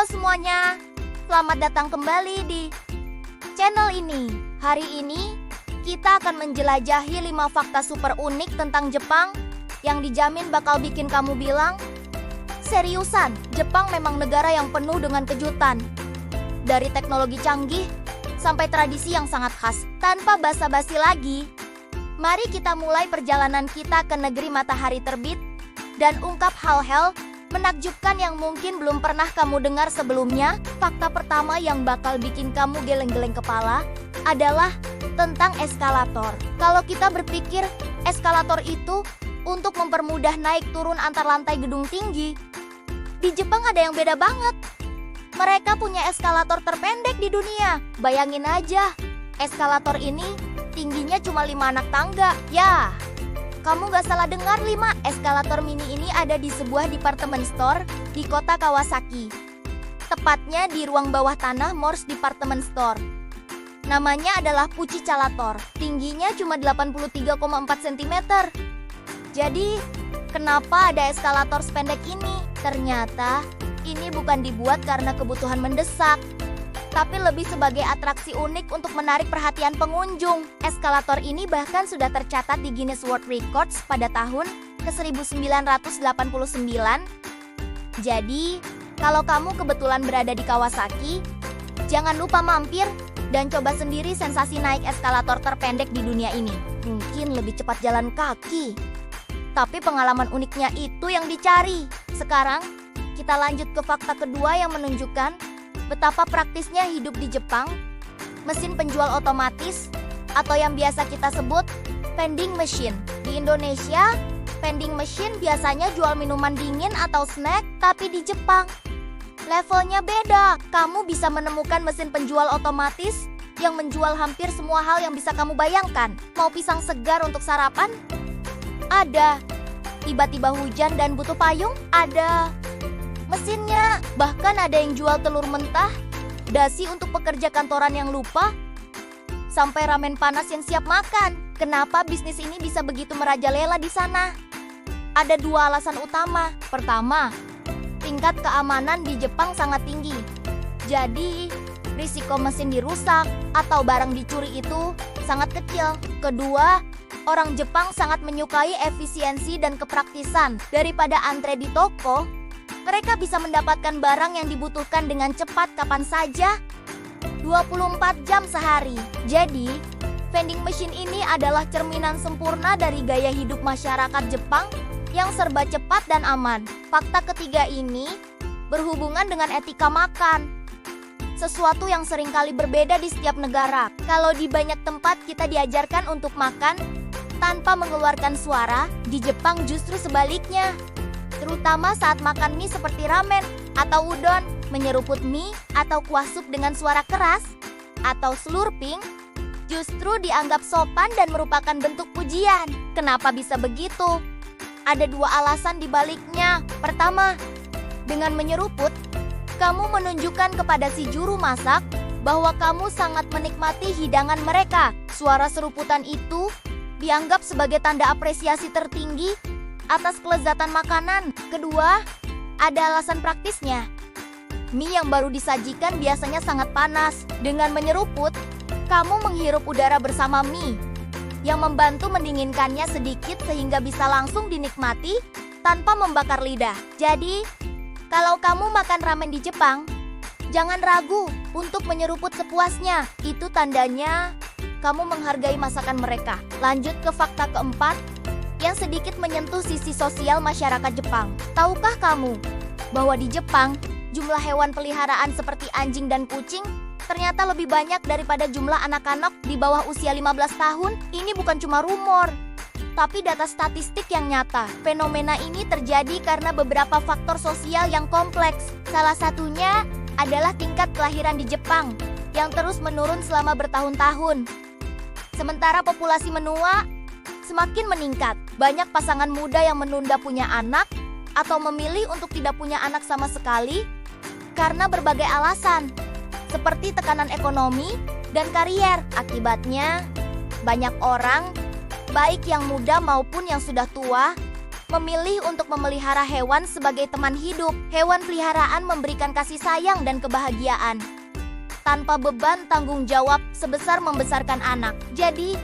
Halo semuanya, selamat datang kembali di channel ini. Hari ini, kita akan menjelajahi 5 fakta super unik tentang Jepang yang dijamin bakal bikin kamu bilang, seriusan, Jepang memang negara yang penuh dengan kejutan. Dari teknologi canggih sampai tradisi yang sangat khas. Tanpa basa-basi lagi, mari kita mulai perjalanan kita ke negeri matahari terbit dan ungkap hal-hal menakjubkan yang mungkin belum pernah kamu dengar sebelumnya. Fakta pertama yang bakal bikin kamu geleng-geleng kepala adalah tentang eskalator. Kalau kita berpikir eskalator itu untuk mempermudah naik turun antar lantai gedung tinggi, di Jepang ada yang beda banget. Mereka punya eskalator terpendek di dunia. Bayangin aja, eskalator ini tingginya cuma 5 anak tangga. Ya, kamu gak salah dengar, 5 eskalator mini ini ada di sebuah department store di kota Kawasaki. Tepatnya di ruang bawah tanah Mors Department Store. Namanya adalah Puchicalator. Tingginya cuma 83,4 cm. Jadi, kenapa ada eskalator sependek ini? Ternyata, ini bukan dibuat karena kebutuhan mendesak, tapi lebih sebagai atraksi unik untuk menarik perhatian pengunjung. Eskalator ini bahkan sudah tercatat di Guinness World Records pada tahun ke-1989. Jadi, kalau kamu kebetulan berada di Kawasaki, jangan lupa mampir dan coba sendiri sensasi naik eskalator terpendek di dunia ini. Mungkin lebih cepat jalan kaki, tapi pengalaman uniknya itu yang dicari. Sekarang, kita lanjut ke fakta kedua yang menunjukkan betapa praktisnya hidup di Jepang. Mesin penjual otomatis atau yang biasa kita sebut vending machine. Di Indonesia, vending machine biasanya jual minuman dingin atau snack, tapi di Jepang levelnya beda. Kamu bisa menemukan mesin penjual otomatis yang menjual hampir semua hal yang bisa kamu bayangkan. Mau pisang segar untuk sarapan? Ada. Tiba-tiba hujan dan butuh payung? Ada mesinnya. Bahkan ada yang jual telur mentah, dasi untuk pekerja kantoran yang lupa, sampai ramen panas yang siap makan. Kenapa bisnis ini bisa begitu merajalela di sana? Ada 2 alasan utama. Pertama, tingkat keamanan di Jepang sangat tinggi. Jadi, risiko mesin dirusak atau barang dicuri itu sangat kecil. Kedua, orang Jepang sangat menyukai efisiensi dan kepraktisan. Daripada antre di toko, mereka bisa mendapatkan barang yang dibutuhkan dengan cepat kapan saja, 24 jam sehari. Jadi, vending machine ini adalah cerminan sempurna dari gaya hidup masyarakat Jepang yang serba cepat dan aman. Fakta ketiga ini berhubungan dengan etika makan, sesuatu yang seringkali berbeda di setiap negara. Kalau di banyak tempat kita diajarkan untuk makan tanpa mengeluarkan suara, di Jepang justru sebaliknya. Terutama saat makan mie seperti ramen atau udon, menyeruput mie atau kuah sup dengan suara keras atau slurping justru dianggap sopan dan merupakan bentuk pujian. Kenapa bisa begitu? Ada 2 alasan di baliknya. Pertama, dengan menyeruput, kamu menunjukkan kepada si juru masak bahwa kamu sangat menikmati hidangan mereka. Suara seruputan itu dianggap sebagai tanda apresiasi tertinggi atas kelezatan makanan. Kedua, ada alasan praktisnya. Mie yang baru disajikan biasanya sangat panas. Dengan menyeruput, kamu menghirup udara bersama mie yang membantu mendinginkannya sedikit sehingga bisa langsung dinikmati tanpa membakar lidah. Jadi, kalau kamu makan ramen di Jepang, jangan ragu untuk menyeruput sepuasnya. Itu tandanya kamu menghargai masakan mereka. Lanjut ke fakta keempat yang sedikit menyentuh sisi sosial masyarakat Jepang. Tahukah kamu bahwa di Jepang, jumlah hewan peliharaan seperti anjing dan kucing ternyata lebih banyak daripada jumlah anak-anak di bawah usia 15 tahun? Ini bukan cuma rumor, tapi data statistik yang nyata. Fenomena ini terjadi karena beberapa faktor sosial yang kompleks. Salah satunya adalah tingkat kelahiran di Jepang yang terus menurun selama bertahun-tahun. Sementara populasi menua semakin meningkat. Banyak pasangan muda yang menunda punya anak atau memilih untuk tidak punya anak sama sekali karena berbagai alasan, seperti tekanan ekonomi dan karier. Akibatnya, banyak orang, baik yang muda maupun yang sudah tua, memilih untuk memelihara hewan sebagai teman hidup. Hewan peliharaan memberikan kasih sayang dan kebahagiaan tanpa beban tanggung jawab sebesar membesarkan anak. Jadi,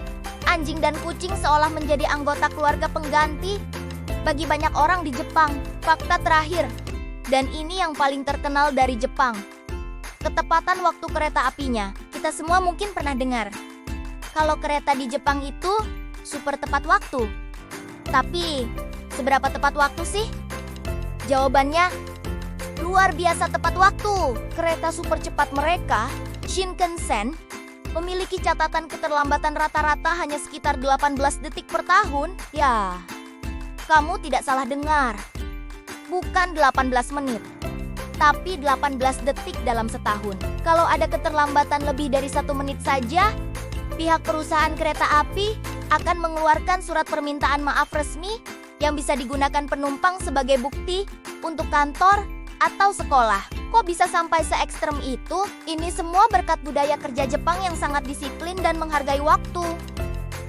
anjing dan kucing seolah menjadi anggota keluarga pengganti bagi banyak orang di Jepang. Fakta terakhir, dan ini yang paling terkenal dari Jepang, ketepatan waktu kereta apinya. Kita semua mungkin pernah dengar kalau kereta di Jepang itu super tepat waktu. Tapi, seberapa tepat waktu sih? Jawabannya, luar biasa tepat waktu. Kereta super cepat mereka, Shinkansen, memiliki catatan keterlambatan rata-rata hanya sekitar 18 detik per tahun. Ya, kamu tidak salah dengar. Bukan 18 menit, tapi 18 detik dalam setahun. Kalau ada keterlambatan lebih dari 1 menit saja, pihak perusahaan kereta api akan mengeluarkan surat permintaan maaf resmi yang bisa digunakan penumpang sebagai bukti untuk kantor atau sekolah. Kok bisa sampai se-ekstrem itu? Ini semua berkat budaya kerja Jepang yang sangat disiplin dan menghargai waktu,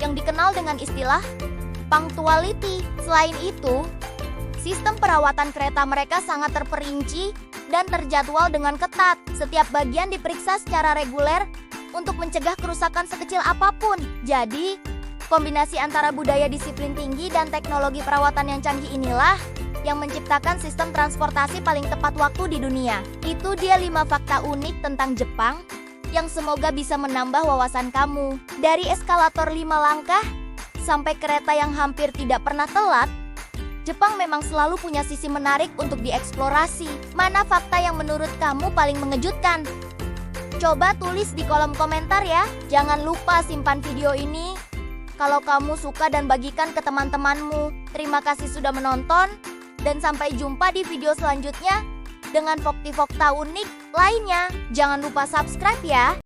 yang dikenal dengan istilah punctuality. Selain itu, sistem perawatan kereta mereka sangat terperinci dan terjadwal dengan ketat. Setiap bagian diperiksa secara reguler untuk mencegah kerusakan sekecil apapun. Jadi, kombinasi antara budaya disiplin tinggi dan teknologi perawatan yang canggih inilah yang menciptakan sistem transportasi paling tepat waktu di dunia. Itu dia 5 fakta unik tentang Jepang yang semoga bisa menambah wawasan kamu. Dari eskalator 5 langkah sampai kereta yang hampir tidak pernah telat, Jepang memang selalu punya sisi menarik untuk dieksplorasi. Mana fakta yang menurut kamu paling mengejutkan? Coba tulis di kolom komentar ya. Jangan lupa simpan video ini kalau kamu suka dan bagikan ke teman-temanmu. Terima kasih sudah menonton, dan sampai jumpa di video selanjutnya dengan fakta unik lainnya. Jangan lupa subscribe ya.